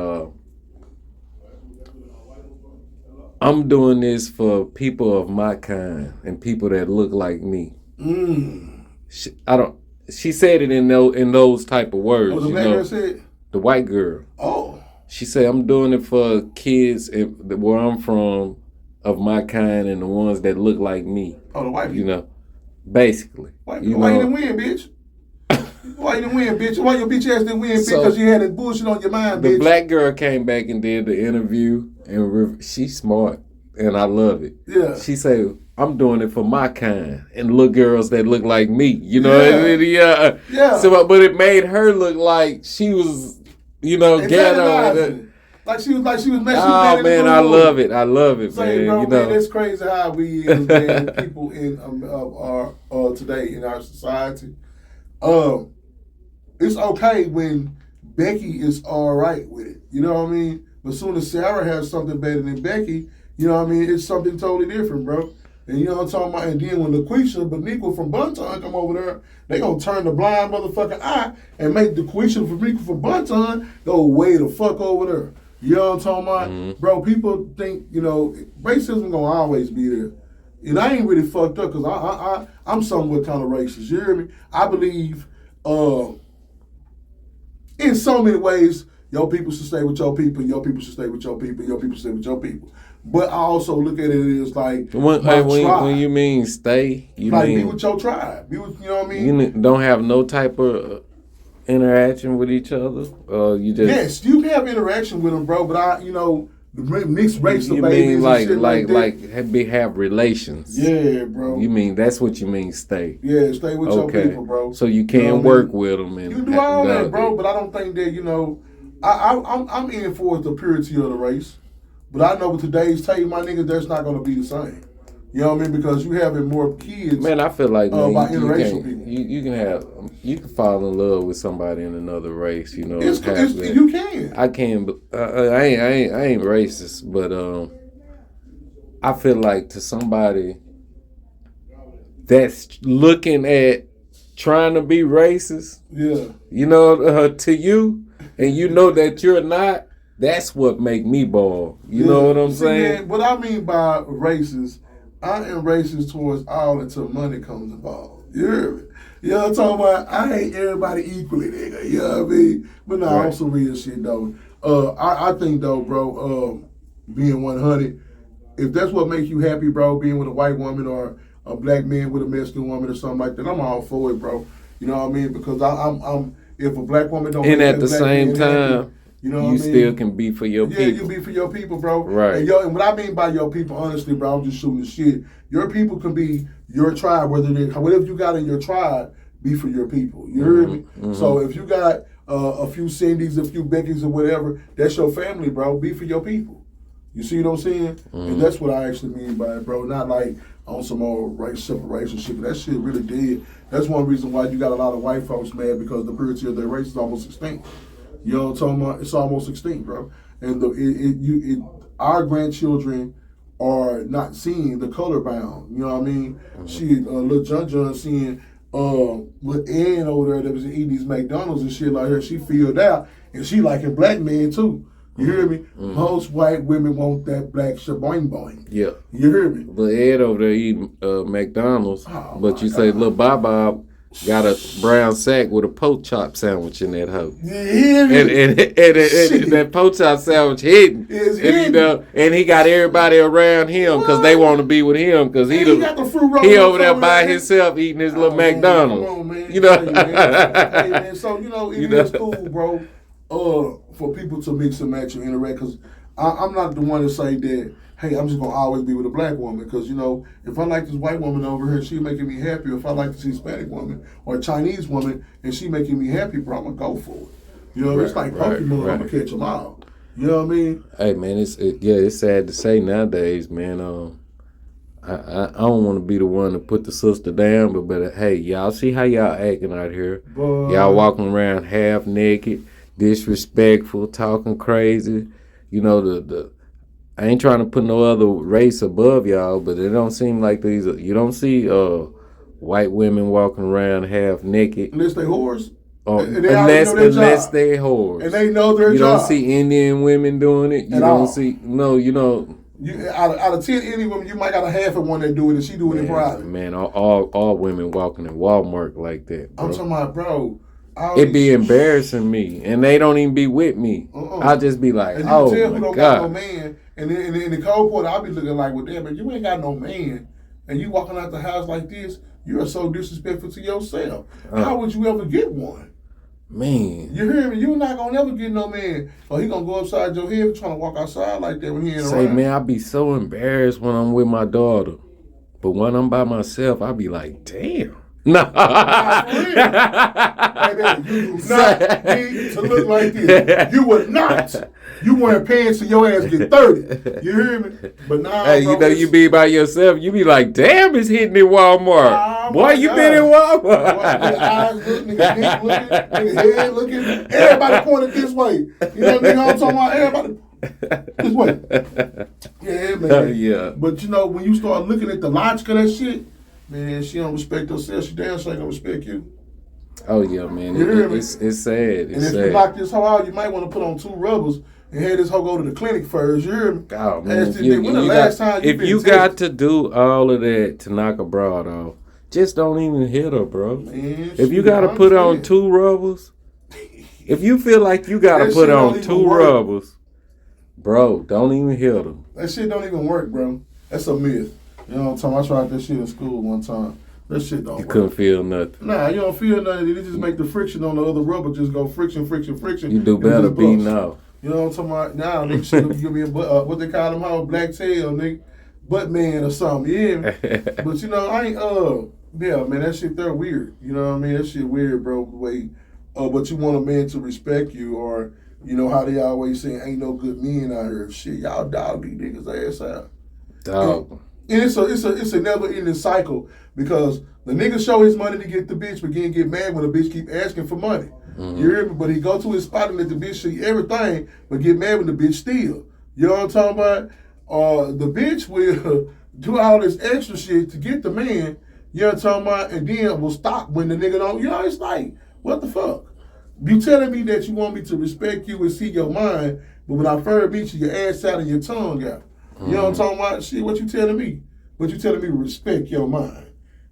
I'm doing this for people of my kind and people that look like me. She said it in those type of words. Oh, the black girl said? The white girl. Oh. She said, I'm doing it for kids where I'm from of my kind and the ones that look like me. Oh, the white people. You know, basically. Why you didn't win, bitch? Why you didn't win, bitch? Why your bitch ass didn't win, bitch? Because you had that bullshit on your mind, bitch. The black girl came back and did the interview, and she's smart, and I love it. Yeah. She said, I'm doing it for my kind and little girls that look like me. You know what I mean? Yeah. So, but it made her look like she was, ghetto. Like she was messing. Oh man, I love it, Say, man. Bro, man, it's crazy how we is, man, people in our today in our society. It's okay when Becky is all right with it. You know what I mean? But as soon as Sarah has something better than Becky, you know what I mean? It's something totally different, bro. And you know what I'm talking about? And then when LaQuisha Beniqua from Bunton come over there, they gonna turn the blind motherfucking eye and make LaQuisha Beniqua from Bunton go way the fuck over there. You know what I'm talking about? Mm-hmm. Bro, people think, racism gonna always be there. And I ain't really fucked up because I'm somewhat kind of racist. You hear me? I believe in so many ways, your people should stay with your people, your people should stay with your people, your people should stay with your people. But I also look at it as like when you mean stay, you like mean be with your tribe. Be with, you know what I mean? You don't have no type of interaction with each other, you just yes, you can have interaction with them, bro. But the mixed race of babies mean like have relations. Yeah, bro. You mean that's what you mean stay? Yeah, stay with your people, bro. So you can work with them and you do all that, bro. But I don't think that I'm in for the purity of the race. But I know with today's tape, my niggas, that's not going to be the same. You know what I mean? Because you having more kids. Man, I feel like interracial people. You can fall in love with somebody in another race. You can. I can. I ain't racist, but I feel like to somebody that's looking at trying to be racist. Yeah. To you, and you know that you're not. That's what make me ball. You know what I'm saying? Man, what I mean by racist, I am racist towards all until money comes involved. You hear me? You know what I'm talking about? I hate everybody equally, nigga. You know what I mean? But no, right. On some real shit, though. I think, though, bro, being 100, if that's what makes you happy, bro, being with a white woman or a black man with a Mexican woman or something like that, I'm all for it, bro. You know what I mean? Because I'm if a black woman don't... And at the same time... Happy, you know what I mean? Still can be for your people. Yeah, you be for your people, bro. Right. And what I mean by your people, honestly, bro, I'm just shooting the shit. Your people can be your tribe, whatever you got in your tribe, be for your people. You heard me? Mm-hmm. So if you got a few Cindy's, a few Becky's or whatever, that's your family, bro. Be for your people. You see what I'm saying? Mm-hmm. And that's what I actually mean by it, bro. Not like on some old race separation shit. That shit really dead. That's one reason why you got a lot of white folks mad, because the purity of their race is almost extinct. You know what I'm talking about? It's almost extinct, bro. And our grandchildren are not seeing the color bound. You know what I mean? Mm-hmm. Little John seeing little Ann over there that was eating these McDonald's and shit like her. She filled out, and she liking black men too. You hear me? Mm-hmm. Most white women want that black shaboing boing. Yeah. You hear me? Little Ed over there eating McDonald's, but you say little Bob got a brown sack with a pork chop sandwich in that house. Yeah, and that pork chop sandwich hidden. And he got everybody around him because they want to be with him because he over there by himself eating his little McDonald's. Come on, man. You know. Hey, man. So it is cool, bro. For people to mix and match and interact, because I'm not the one to say that, hey, I'm just going to always be with a black woman, because, if I like this white woman over here, she making me happy. If I like this Hispanic woman or a Chinese woman and she making me happy, bro, I'm going to go for it. It's like Pokemon, I'm going to catch them all. You know what I mean? Hey, man, it's sad to say nowadays, man. I don't want to be the one to put the sister down, but hey, y'all see how y'all acting out here. Y'all walking around half naked, disrespectful, talking crazy. You know, the I ain't trying to put no other race above y'all, but it don't seem like these. You don't see white women walking around half naked. Unless they whores. Unless they whores. And they know their job. You don't see Indian women doing it. You don't see, you know. Out of 10 Indian women, you might got a half of one that do it, and she doing it private. Man, all women walking in Walmart like that, bro. I'm talking about, bro. It be embarrassing me, and they don't even be with me. I'll just be like, and oh, you tell my who don't God. got no man, and then in the cold part, I'll be looking like, well, damn, but you ain't got no man, and you walking out the house like this, you are so disrespectful to yourself. How would you ever get one? Man. You hear me? You're not going to never get no man. Or he going to go upside your head trying to walk outside like that when he ain't around. Man, I be so embarrassed when I'm with my daughter. But when I'm by myself, I be like, damn. No. You do not need to look like this. You would not. You wearing pants till your ass get 30. You hear me? But now, hey, bro, you know, you be by yourself, you be like, damn, it's hitting in Walmart. Boy, you been in Walmart. Nigga eyes looking, nigga dick looking, nigga head looking. Everybody pointed this way. You know what I'm talking about? Everybody this way. Yeah, man. Yeah. But you know, when you start looking at the logic of that shit, man, she don't respect herself. She damn sure ain't gonna respect you. Oh yeah, man. It's sad. And if you knock this hoe out, you might want to put on 2 rubbers and have this hoe go to the clinic first. You hear me? Oh, man. When the last time if you got to do all of that to knock a broad off, just don't even hit her, bro. Man, if you got to put on 2 rubbers, if you feel like you got to put on 2 rubbers, bro, don't even hit her. That shit don't even work, bro. That's a myth. You know what I'm talking about? I tried that shit in school one time. That shit don't work. You couldn't feel nothing. Nah, you don't feel nothing. It just make the friction on the other rubber just go friction. You do better beating off. You know what I'm talking about? Now, nigga, shit give me a what they call them, how black tail, nigga, butt man or something. Yeah, but you know, I ain't yeah, man, that shit there weird. You know what I mean? That shit weird, bro. The way, but you want a man to respect you, or you know how they always say, ain't no good men out here. Shit, y'all dog these niggas ass out. Dog. And it's a never ending cycle because the nigga show his money to get the bitch, but get mad when the bitch keep asking for money. Mm-hmm. You hear me? But he go to his spot and let the bitch see everything, but get mad when the bitch steal. You know what I'm talking about? The bitch will do all this extra shit to get the man. You know what I'm talking about? And then will stop when the nigga don't. You know, it's like, what the fuck? You telling me that you want me to respect you and see your mind, but when I first meet you, your ass out and your tongue out. You know what I'm talking about? Shit, what you telling me? What you telling me to respect your mind?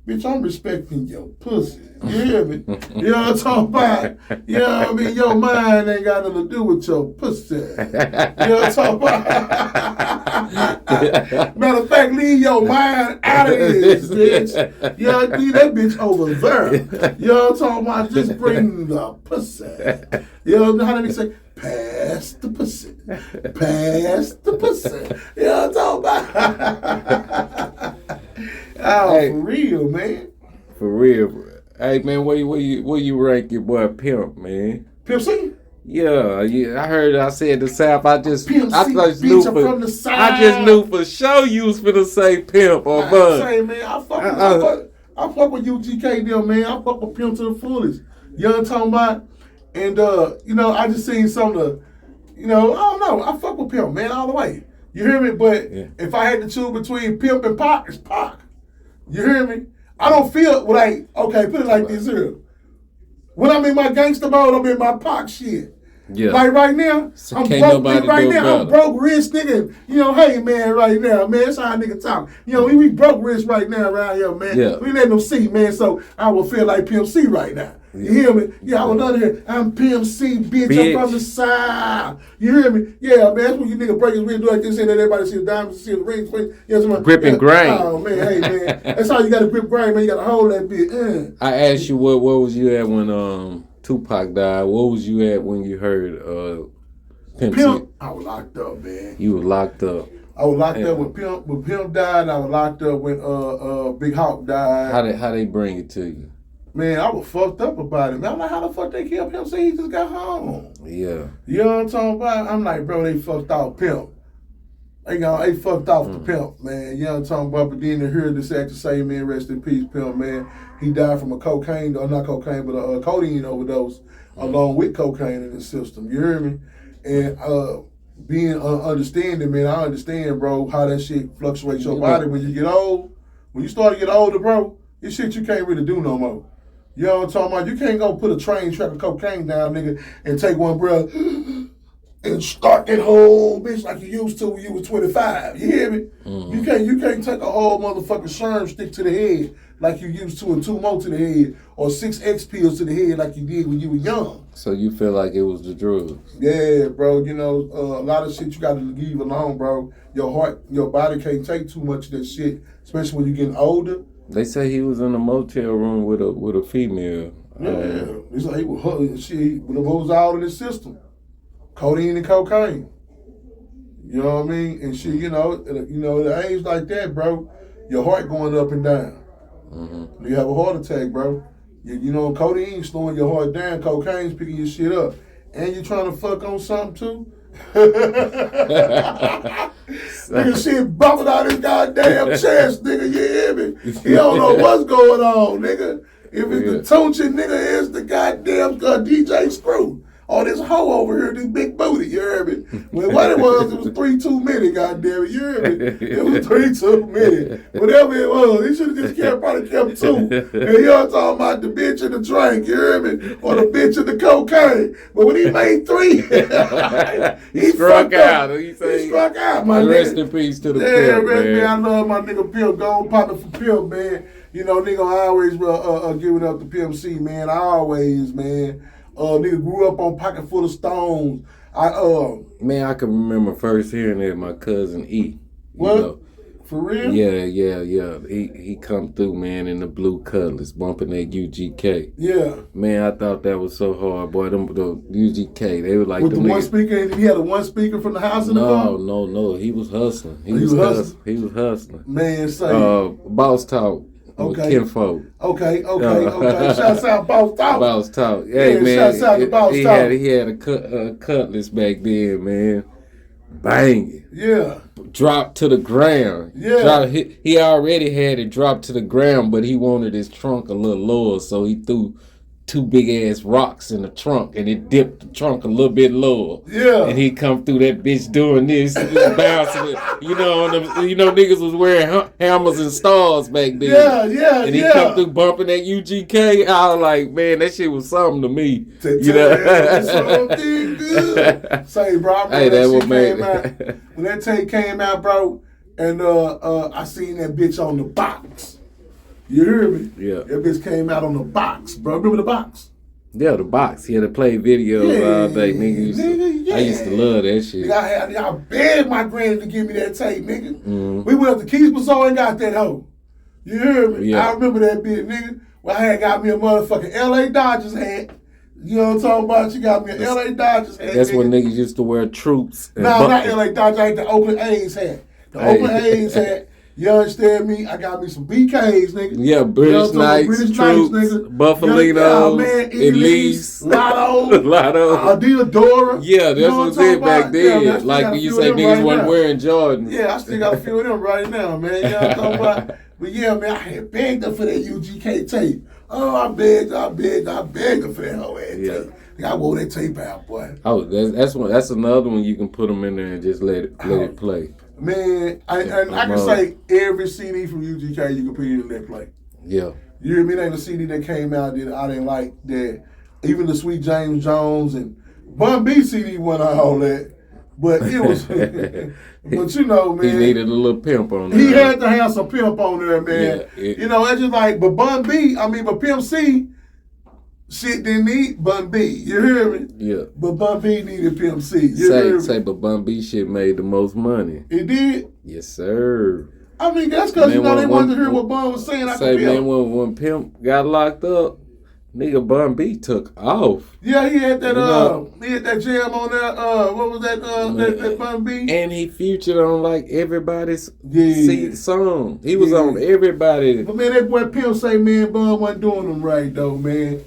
Bitch, I'm respecting your pussy. You hear me? You know what I'm talking about? You know what I mean? Your mind ain't got nothing to do with your pussy. You know what I'm talking about? Matter of fact, leave your mind out of this, bitch. You know what I mean? That bitch over there. You know what I'm talking about? Just bring the pussy. You know how they say? Pass the pussy. Pass the pussy. You know what I'm talking about? Oh, hey, for real, man. For real. Hey, man, where you rank your boy Pimp, man? Pimp C? Yeah. I heard I said the South. I just knew from the side. I just knew for sure you was finna say Pimp or Bud. I say, man, I fuck with UGK them, man. I fuck with Pimp to the fullest. You know what I'm talking about? And you know, I just seen some of the, you know, I don't know. I fuck with Pimp, man, all the way. You hear me? But if I had to choose between Pimp and Pac, it's Pac. You hear me? I don't feel like, okay, put it like this here. When I'm in my gangster mode, I'm in my Pac shit. Yeah. Like right now, so I'm broke rich nigga. You know, hey man, right now, man, that's how a nigga talk. You know, we broke rich right now around here, man. Yeah. We let them see, man, so I will feel like Pimp C right now. You hear me? Yeah, I was under here. I'm Pimp C, bitch. I'm from the side. You hear me? Yeah, man. That's when you nigga break his ring, do like this, and everybody see the diamonds, see the rings. Gripping grain. Oh man, hey man, that's how you got to grip grain, man. You got to hold that bitch. I asked you where was you at when Tupac died? Where was you at when you heard Pimp C? I was locked up, man. You were locked up. I was locked up when Pimp died. I was locked up when Big Hawk died. How they bring it to you? Man, I was fucked up about it. Man, I'm like, how the fuck they killed Pimp? Say he just got home. Yeah. You know what I'm talking about? I'm like, bro, they fucked out Pimp. They fucked off the pimp, man. You know what I'm talking about? But then to hear this actor say, man, rest in peace, pimp, man. He died from a not cocaine, but a codeine overdose, along with cocaine in his system. You hear me? And being understanding, man, I understand, bro, how that shit fluctuates your body when you get old. When you start to get older, bro, this shit you can't really do no more. You know what I'm talking about? You can't go put a train track of cocaine down, nigga, and take one breath and start that whole bitch like you used to when you was 25. You hear me? Mm-hmm. You can't take a whole motherfucking sherm stick to the head like you used to, and 2 more to the head, or 6 X pills to the head like you did when you were young. So you feel like it was the drugs? Yeah, bro. You know, a lot of shit you got to leave alone, bro. Your heart, your body can't take too much of that shit, especially when you're getting older. They say he was in a motel room with a female. Yeah, it's like he was shit. But it was all in his system, codeine and cocaine. You know what I mean? And shit, you know, at an age like that, bro, your heart going up and down. Mm-hmm. You have a heart attack, bro. You know, codeine slowing your heart down, cocaine's picking your shit up, and you trying to fuck on something too. Nigga, shit bumping out his goddamn chest, nigga. You hear me? He don't know what's going on, nigga. If it's the Tunchi, nigga, it's the goddamn DJ Screw. Oh, this hoe over here, this big booty, you hear me? Well, what it was 3 too many, goddamn it, you hear me? It was 3 too many. Whatever it was, he should have just probably kept 2. And you all talking about the bitch and the drink, you hear me? Or the bitch and the cocaine. But when he made 3, he struck out. He struck out, my nigga. Rest in peace to the Pimp, man. I love my nigga Pimp. Go on, partner for Pimp, man. You know, nigga, I always giving up to Pimp C, man. I always, man. Nigga grew up on Pocket Full of Stones. Man, I can remember first hearing it, my cousin E. What? You know? For real? Yeah. He come through, man, in the blue Cutlass, bumping that UGK. Yeah. Man, I thought that was so hard, boy. The UGK, they were like with the one speaker. He had a one speaker from the house in the car. No. He was hustling. He was hustling. Man, say. Boss Talk. Okay. Kinfolk. Okay. Shouts out Boss Talk. Boss Talk. Hey, man. Shouts out to Boss Talk. He had a Cutlass back then, man. Banging. Yeah. Dropped to the ground. Yeah. He already had it dropped to the ground, but he wanted his trunk a little lower, so he threw 2 big ass rocks in the trunk, and it dipped the trunk a little bit lower. Yeah. And he come through that bitch doing this, bouncing. Niggas was wearing hammers and stars back then. Yeah. And he come through bumping that UGK. I was like, man, that shit was something to me. Something good. Say, bro, when that tape came out, bro, and I seen that bitch on the box. You hear me? Yeah. That bitch came out on the box, bro. Remember the box? Yeah, the box. He had to play videos all day, nigga. I used to love that shit. Nigga, I begged my granny to give me that tape, nigga. Mm-hmm. We went up to Keys Bazaar and got that hoe. You hear me? Yeah. I remember that bitch, nigga. Well, I had got me a motherfucking LA Dodgers hat. You know what I'm talking about? She got me an LA Dodgers hat. That's when niggas used to wear troops. No, not LA Dodgers. I had the Oakland A's hat. The Oakland A's hat. You understand me? I got me some BKs, nigga. Yeah, British Knights, Troops, nigga. Buffalinos, Elise, Lotto, Adiadora. Yeah, that's what it back then. Yeah, like when you say niggas wasn't wearing Jordans. Yeah, I still got a few of them right now, man. You know what I'm talking about? But yeah, man, I had begged her for that UGK tape. Oh, I begged her for that whole ass tape. I wore that tape out, boy. Oh, that's another one you can put them in there and just let it play. Man, I can say every CD from UGK you can put in that play. Yeah. You hear me? There ain't a CD that came out that I didn't like that. Even the Sweet James Jones and Bun B CD went all that. But it was, but you know, man. He needed a little pimp on there. He had to have some pimp on there, man. Yeah, it's just like, but Pimp C, shit didn't need Bun B. You hear me? Yeah. But Bun B needed Pimp C. But Bun B shit made the most money. It did? Yes, sir. I mean, that's because, they wanted to hear what Bun was saying. Man, when Pimp got locked up, nigga, Bun B took off. Yeah, he had that he had that jam on there. What was that? That Bun B. And he featured on like everybody's song. He was on everybody. But man, that boy Pimp say, man, Bun wasn't doing them right though, man.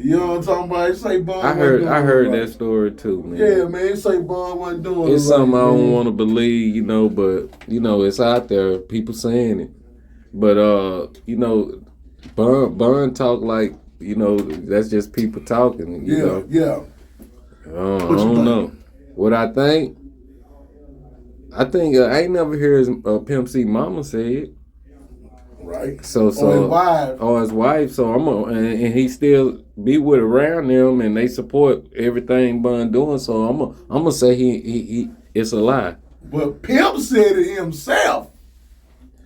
You know what I'm talking about? Say Bun. I heard that story too, man. Yeah, man. Say Bun wasn't doing it. It's something I don't want to believe, you know, but you know, it's out there. People saying it, but you know, Bun talk like, you know, that's just people talking. You know? Yeah. I don't know. What I think I ain't never heard his Pimp C mama say it. Right. So his wife. So and he still be with around them, and they support everything Bun doing. So I'm gonna say he it's a lie. But Pimp said it himself.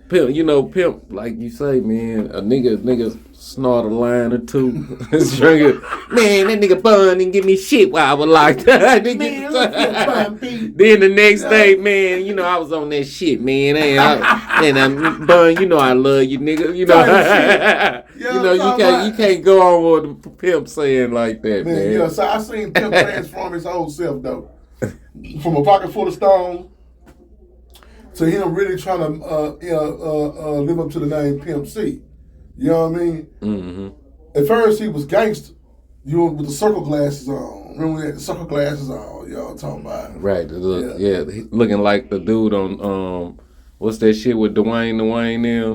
Pimp, like you say, man, a nigga snort a line or two. Drinking, man, that nigga Bun didn't give me shit while I was locked up. Then the next day, man, you know, I was on that shit, man. And Bun, you know I love you, nigga. You know, you can't go on with the Pimp saying like that, man. Yeah, so I seen Pimp transform his whole self, though. From a pocket full of stone to him really trying to live up to the name Pimp C. You know what I mean? Mm-hmm. At first, he was gangster. You know, with the circle glasses on. Remember when he had the circle glasses on? Y'all talking about? Right. Looking like the dude on what's that shit with Dwayne them?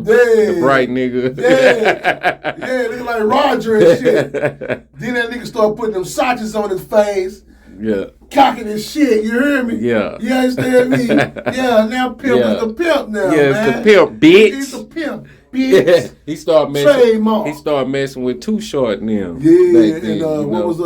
Yeah. The bright nigga. Yeah, looking like Roger and shit. Then that nigga started putting them sachets on his face. Yeah. Cocking his shit, you hear me? Yeah. You understand me? Yeah, now Pimp is the pimp now, man. It's the pimp, bitch. He's the pimp, bitch. Yeah. He started messing with Too Short now. Yeah, and what was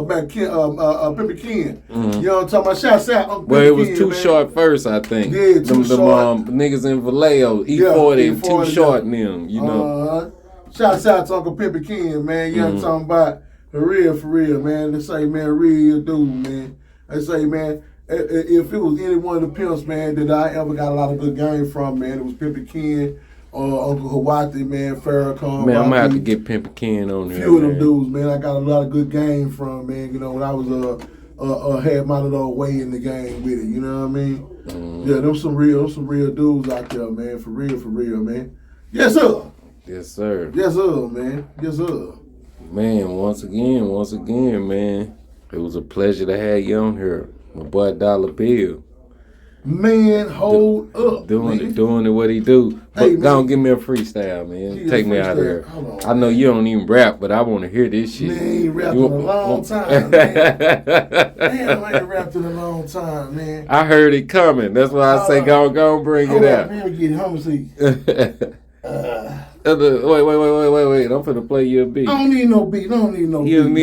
back Ken, Pimpin' Ken. Mm-hmm. You know what I'm talking about? Shouts out Uncle Well, it was Ken, Too man. Short first, I think. Yeah, Too Short. Niggas in Vallejo, E40 and Too Short and them, you know. Shouts out to Uncle Pimpin' Ken, man. You know what I'm talking about? For real, man. They say, man, real dude, man. They say, man, if it was any one of the pimps, man, that I ever got a lot of good game from, man, it was Pimpin' Ken, Uncle Hawati, man, Farrakhan. Man, I'm gonna have to get Pimpin' Ken on there. Few of them dudes, man, I got a lot of good game from, man. You know, when I was had my little way in the game with it. You know what I mean? Mm-hmm. Yeah, them some real dudes out there, man. For real, man. Yes, sir. Yes, sir. Yes, sir, man. Yes, sir. Man, once again, man. It was a pleasure to have you on here. My boy Dollar Bill. Man, hold up. Doing it what he do. But go on, give me a freestyle, man. Take me out of here. I know you don't even rap, but I want to hear this shit. Man, I ain't rapped in a long time, man. Damn, I ain't rapped in a long time, man. I heard it coming. That's why I say go on, bring it out. Man, get homicide. Wait. I'm finna play you a beat. I don't need no beat. You don't need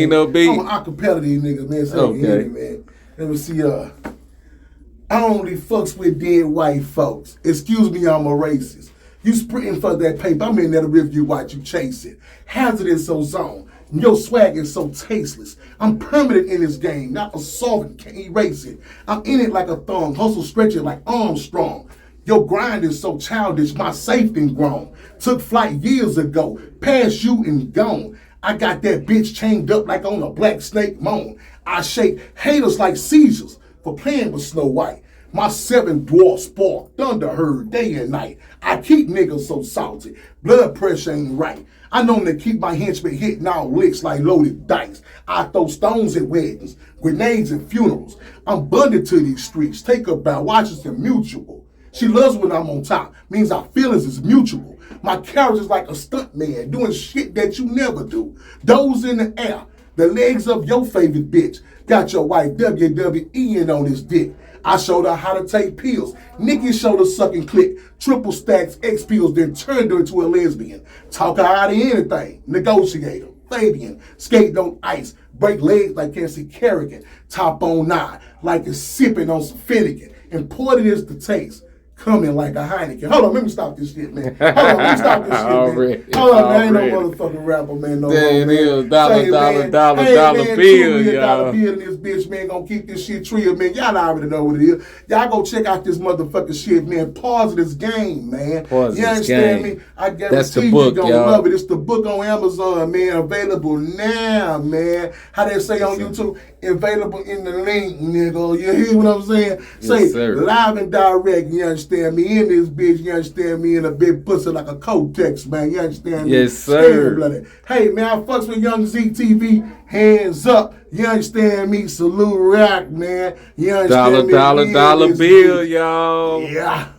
no beat? I'm an acapella these niggas, man. So okay. Man. Let me see. I only fucks with dead white folks. Excuse me, I'm a racist. You sprinting for that paper. I'm in there to review what you chasing. Hazardous ozone. Your swag is so tasteless. I'm permanent in this game, not a solvent, can't erase it. I'm in it like a thong, hustle stretch it like Armstrong. Your grind is so childish, my safety grown. Took flight years ago, past you and gone. I got that bitch chained up like on a black snake moan. I shake haters like seizures for playing with Snow White. My 7 dwarfs spark, thunder heard day and night. I keep niggas so salty, blood pressure ain't right. I know to keep my henchmen hitting all licks like loaded dice. I throw stones at weddings, grenades at funerals. I'm bundled to these streets, take a bow, watch us in mutual. She loves when I'm on top, means our feelings is mutual. My carriage is like a stunt man, doing shit that you never do. Those in the air, the legs of your favorite bitch. Got your wife WWE on his dick. I showed her how to take pills. Nikki showed her sucking click. Triple stacks, X pills, then turned her into a lesbian. Talk her out of anything. Negotiator, Fabian. Skate on ice. Break legs like Nancy Kerrigan. Top on 9, like it's sipping on some Finnegan. Important is the taste. Coming like a Heineken. Hold on, let me stop this shit, man. Hold on, let me stop this shit, man. Hold on, man. Ain't no motherfucking rapper, man. No more, man. Dollar man, bill, y'all. y'all. $2 million in this bitch, man. Gonna keep this shit trio, man. Y'all already know what it is. Y'all go check out this motherfucking shit, man. Pause of this game, man. You understand me? I guarantee you gonna love it. It's the book on Amazon, man. Available now, man. How they say on YouTube? Available in the link, nigga. You hear what I'm saying? Yes, sir. Live and direct, you understand? understand me? In this bitch, you understand me? In a big pussy like a Kotex, man. You understand me? Yes, sir. Hey, man, I fucks with Young ZTV. Hands up. You understand me? Salute Rock, man. You understand me? Dollar bill, y'all. Yeah.